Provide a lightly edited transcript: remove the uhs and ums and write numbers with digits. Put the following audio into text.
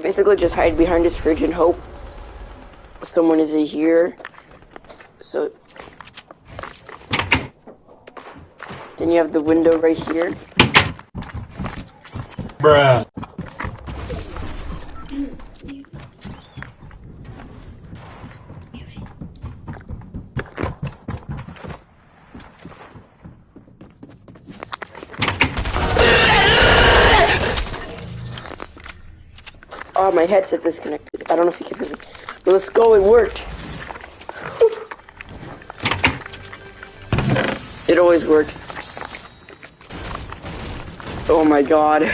basically just hide behind this fridge and hope someone is here. So then you have the window right here. Bruh. Oh, my headset disconnected. I don't know if you can hear me. But let's go, it worked. It always works. Oh my god.